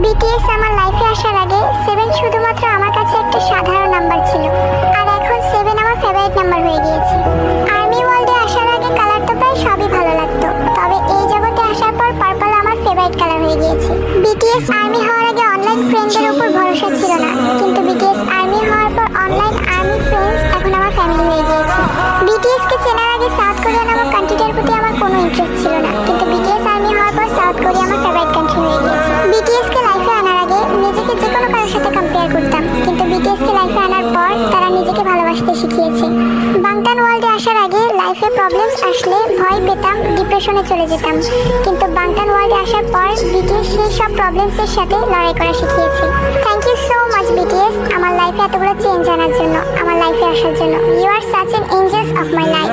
BTS আমার লাইফে আসার আগে 7 শুধুমাত্র আমার কাছে একটা সাধারণ নাম্বার ছিল, আর এখন 7 আমার ফেভারিট নাম্বার হয়ে গিয়েছে। আর্মি ওয়ার্ল্ডে আসার আগে কালার তো প্রায় সবই ভালো লাগতো, তবে এই জগতে আসার পর পার্পল আমার ফেভারিট কালার হয়ে গিয়েছে। বিটিএস আর্মি হওয়ার আগে অনলাইন ফ্রেন্ডদের উপর ভরসা ছিল না, কিন্তু বিটিএস আর্মি হওয়ার পর অনলাইন আর্মি ফ্রেন্ডস এখন আমার ফ্যামিলি হয়ে গিয়েছে। বিটিএস কে চেনার আগে সাউথ কোরিয়া নামক কান্ট্রিটার প্রতি আমার কোনো ইন্টারেস্ট ছিল না, কিন্তু বিটিএস আর্মি হওয়ার পর সাউথ কোরিয়া আমার ফেভারিট কান্ট্রি হয়ে গিয়েছে। বিটিএস কে লাইফে আনার আগে নিজেকে যে কোনো কারোর সাথে কম্পেয়ার করতাম, কিন্তু বিটিএস কে লাইফে আনার পর তারা নিজেকে ভালোবাসতে শিখিয়েছে। বাংটান ওয়ার্ল্ডে আসার আগে লাইফে প্রবলেমস আসলে ভয় পেতাম, ডিপ্রেশনে চলে যেতাম, কিন্তু বাংটান ওয়ার্ল্ডে আসার পর বিটিএস সেই সব প্রবলেমসের সাথে লড়াই করা শিখিয়েছে। Thank you so much BTS, আমার লাইফে এতগুলো চেঞ্জ আনার জন্য, আমার লাইফে আসার জন্য। You are such an angels of my life.